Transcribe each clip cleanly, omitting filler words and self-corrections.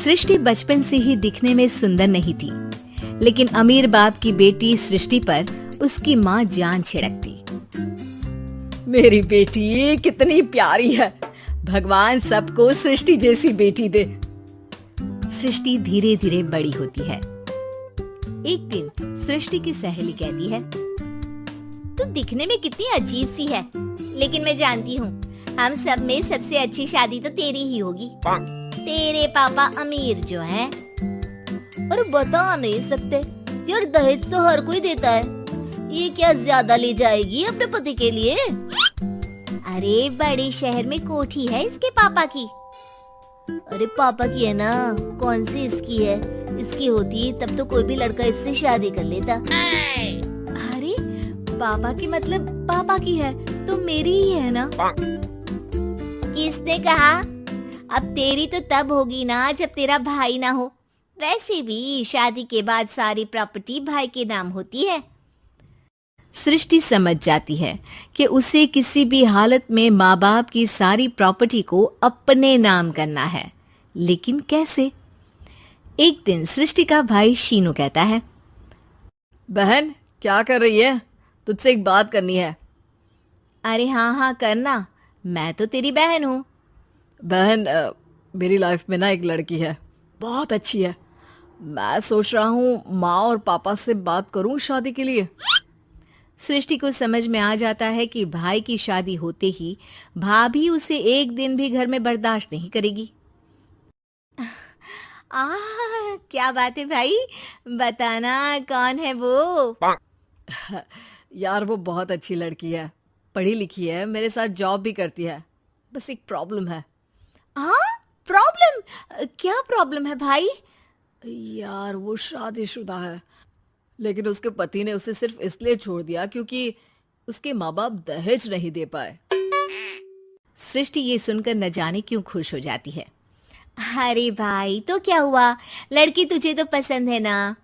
सृष्टि बचपन से ही दिखने में सुंदर नहीं थी, लेकिन अमीर बाप की बेटी सृष्टि पर उसकी माँ जान छिड़कती। मेरी बेटी कितनी प्यारी है, भगवान सबको सृष्टि जैसी बेटी दे। सृष्टि धीरे धीरे बड़ी होती है। एक दिन सृष्टि की सहेली कहती है, तू दिखने में कितनी अजीब सी है, लेकिन मैं जानती हूँ हम सब में सबसे अच्छी शादी तो तेरी ही होगी। तेरे पापा अमीर जो हैं, और बता नहीं सकते यार, दहेज तो हर कोई देता है, ये क्या ज्यादा ले जाएगी अपने पति के लिए? अरे बड़े शहर में कोठी है इसके पापा की। अरे पापा की है ना, कौन सी इसकी है? इसकी होती तब तो कोई भी लड़का इससे शादी कर लेता। अरे पापा की मतलब पापा की है तो मेरी ही है ना? किसने कहा? अब तेरी तो तब होगी ना जब तेरा भाई ना हो। वैसे भी शादी के बाद सारी प्रॉपर्टी भाई के नाम होती है। सृष्टि समझ जाती है कि उसे किसी भी हालत में माँ बाप की सारी प्रॉपर्टी को अपने नाम करना है, लेकिन कैसे? एक दिन सृष्टि का भाई शीनू कहता है, बहन क्या कर रही है? तुझसे एक बात करनी है। अरे हाँ करना, मैं तो तेरी बहन हूँ। बहन मेरी लाइफ में ना एक लड़की है, बहुत अच्छी है। मैं सोच रहा हूँ माँ और पापा से बात करूँ शादी के लिए। सृष्टि को समझ में आ जाता है कि भाई की शादी होते ही भाभी उसे एक दिन भी घर में बर्दाश्त नहीं करेगी। क्या बात है भाई, बताना कौन है वो? यार वो बहुत अच्छी लड़की है, पढ़ी लिखी है, मेरे साथ जॉब भी करती है। बस एक प्रॉब्लम है। प्रॉब्लम? क्या प्रॉब्लम है भाई? यार वो शादीशुदा है, लेकिन उसके पति ने उसे सिर्फ इसलिए छोड़ दिया क्योंकि उसके माँ बाप दहेज नहीं दे पाए। सृष्टि ये सुनकर न जाने क्यों खुश हो जाती है। अरे भाई तो क्या हुआ, लड़की तुझे तो पसंद है ना?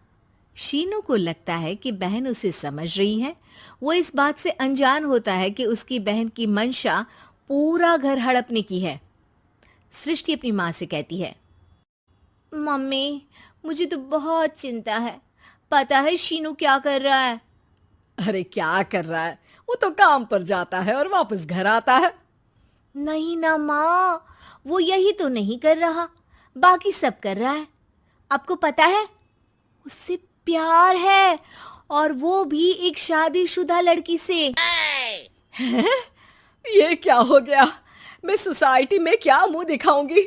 शीनू को लगता है कि बहन उसे समझ रही है। वो इस बात से अनजान होता है कि उसकी बहन की मंशा पूरा घर हड़पने की है। सृष्टि अपनी माँ से कहती है, मम्मी मुझे तो बहुत चिंता है, पता है शीनू क्या कर रहा है? अरे क्या कर रहा है, वो तो काम पर जाता है और वापस घर आता है। नहीं ना माँ, वो यही तो नहीं कर रहा, बाकी सब कर रहा है। आपको पता है उससे प्यार है, और वो भी एक शादीशुदा लड़की से। ये क्या हो गया? मैं सोसाइटी में क्या मुंह दिखाऊंगी?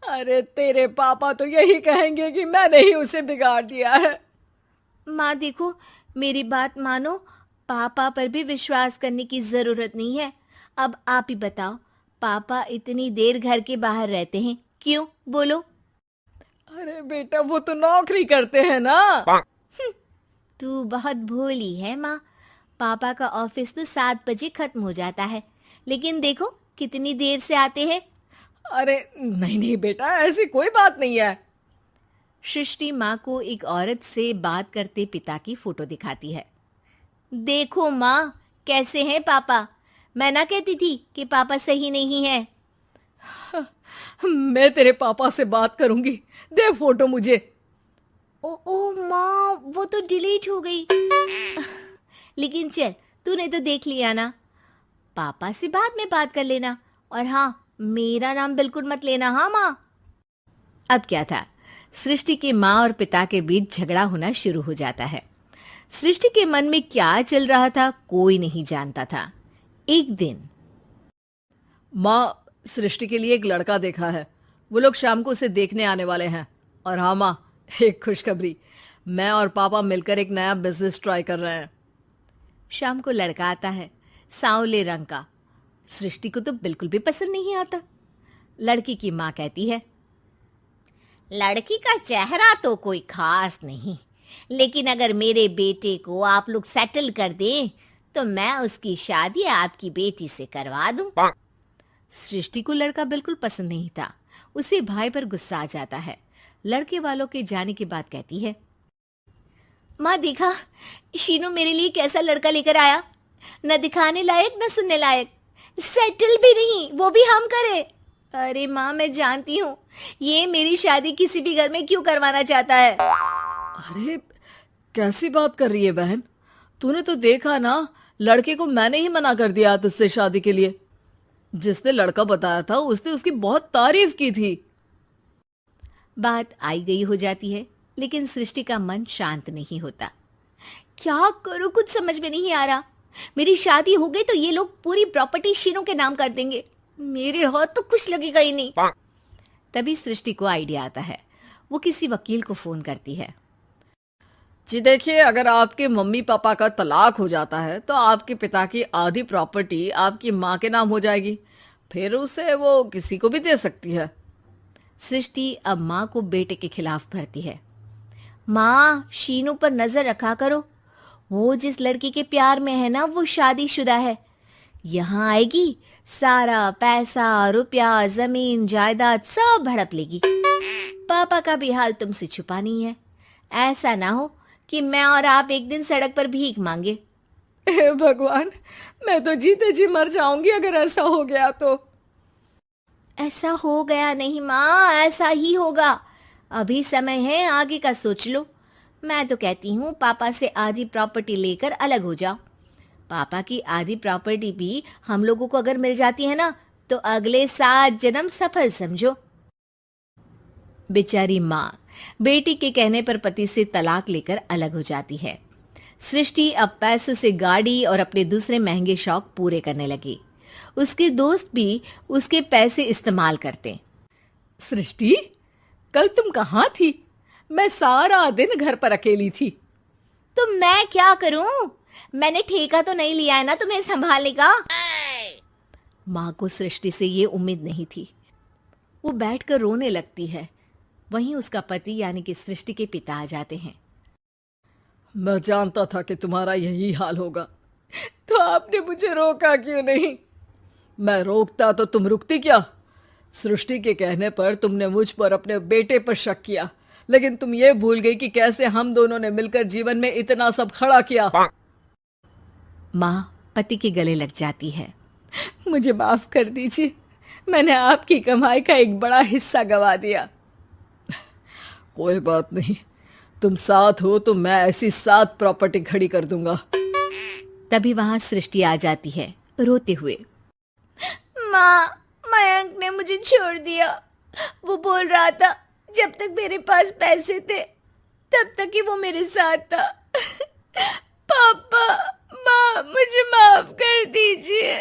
अरे तेरे पापा तो यही कहेंगे कि मैंने ही उसे बिगाड़ दिया है। माँ देखो, मेरी बात मानो, पापा पर भी विश्वास करने की जरूरत नहीं है। अब आप ही बताओ, पापा इतनी देर घर के बाहर रहते हैं क्यों? बोलो। अरे बेटा वो तो नौकरी करते हैं ना। तू बहुत भोली है माँ, पापा का ऑफिस तो 7 बजे खत्म हो जाता है, लेकिन देखो कितनी देर से आते हैं। अरे नहीं बेटा, ऐसी कोई बात नहीं है। सृष्टि माँ को एक औरत से बात करते पिता की फोटो दिखाती है। देखो माँ कैसे हैं पापा, मैं ना कहती थी कि पापा सही नहीं है। मैं तेरे पापा से बात करूंगी, दे फोटो मुझे। ओ माँ, वो तो डिलीट हो गई। लेकिन चल, तूने तो देख लिया ना, पापा से बाद में बात कर लेना, और हाँ मेरा नाम बिल्कुल मत लेना। हाँ माँ। अब क्या था, सृष्टि के माँ और पिता के बीच झगड़ा होना शुरू हो जाता है। सृष्टि के मन में क्या चल रहा था कोई नहीं जानता था। एक दिन, माँ सृष्टि के लिए एक लड़का देखा है, वो लोग शाम को उसे देखने आने वाले हैं। और हाँ माँ, एक खुशखबरी, मैं और पापा मिलकर एक नया बिजनेस ट्राई कर रहे हैं। शाम को लड़का आता है, सांवले रंग का। सृष्टि को तो बिल्कुल भी पसंद नहीं आता। लड़की की माँ कहती है, लड़की का चेहरा तो कोई खास नहीं, लेकिन अगर मेरे बेटे को आप लोग सेटल कर दें तो मैं उसकी शादी आपकी बेटी से करवा दूं। सृष्टि को लड़का बिल्कुल पसंद नहीं था। उसे भाई पर गुस्सा आ जाता है। लड़के वालों के जाने के बाद कहती है, माँ देखा शीनू मेरे लिए कैसा लड़का लेकर आया, न दिखाने लायक न सुनने लायक, सेटल भी नहीं, वो भी हम करे। अरे माँ, मैं जानती हूँ ये मेरी शादी किसी भी घर में क्यों करवाना चाहता है। अरे कैसी बात कर रही है बहन? तूने तो देखा ना, लड़के को मैंने ही मना कर दिया तुझसे शादी के लिए। जिसने लड़का बताया था उसने उसकी बहुत तारीफ की थी। बात आई गई हो जाती है, लेकिन सृष्टि का मन शांत नहीं होता। क्या करूँ, कुछ समझ में नहीं आ रहा। मेरी शादी हो गई तो ये लोग पूरी प्रॉपर्टी शीनू के नाम कर देंगे। मेरे हाथ तो कुछ लगेगा ही नहीं। तभी सृष्टि को आइडिया आता है। वो किसी वकील को फोन करती है। जी देखिए, अगर आपके मम्मी पापा का तलाक हो जाता है तो आपके पिता की आधी प्रॉपर्टी आपकी माँ के नाम हो जाएगी। फिर उसे वो किसी को भी दे सकती है। सृष्टि अब माँ को बेटे के खिलाफ भरती है। माँ, शीनू पर नजर रखा करो। वो जिस लड़की के प्यार में है ना, वो शादीशुदा है। यहाँ आएगी, सारा पैसा, रुपया, जमीन, जायदाद सब हड़प लेगी। पापा का भी हाल तुमसे छुपा नहीं है। ऐसा ना हो कि मैं और आप एक दिन सड़क पर भीख मांगे। हे भगवान, मैं तो जीते जी मर जाऊंगी अगर ऐसा हो गया तो। ऐसा हो गया नहीं माँ, ऐसा ही होगा। अभी समय है, आगे का सोच लो। मैं तो कहती हूँ पापा से आधी प्रॉपर्टी लेकर अलग हो जाओ। पापा की आधी प्रॉपर्टी भी हम लोगों को अगर मिल जाती है ना, तो अगले 7 जन्म सफल समझो। बेचारी माँ बेटी के कहने पर पति से तलाक लेकर अलग हो जाती है। सृष्टि अब पैसों से गाड़ी और अपने दूसरे महंगे शौक पूरे करने लगी। उसके दोस्त भी उसके पैसे इस्तेमाल करते। सृष्टि, कल तुम कहाँ थी? मैं सारा दिन घर पर अकेली थी। तो मैं क्या करूं? मैंने ठेका तो नहीं लिया है ना तुम्हें संभालने का। माँ को सृष्टि से ये उम्मीद नहीं थी। वो बैठकर रोने लगती है। वहीं उसका पति यानी कि सृष्टि के पिता आ जाते हैं। मैं जानता था कि तुम्हारा यही हाल होगा, तो आपने मुझे रोका क्यों नहीं? मैं रोकता तो तुम रुकती क्या? सृष्टि के कहने पर तुमने मुझ पर, अपने बेटे पर शक किया, लेकिन तुम ये भूल गई कि कैसे हम दोनों ने मिलकर जीवन में इतना सब खड़ा किया। माँ पति के गले लग जाती है। मुझे माफ कर दीजिए, मैंने आपकी कमाई का एक बड़ा हिस्सा गवा दिया। कोई बात नहीं, तुम साथ हो तो मैं ऐसी 7 प्रॉपर्टी खड़ी कर दूंगा। तभी वहां सृष्टि आ जाती है रोते हुए। माँ, मयंक ने मुझे छोड़ दिया। वो बोल रहा था जब तक मेरे पास पैसे थे तब तक ही वो मेरे साथ था। पापा, माँ, मुझे माफ कर दीजिए।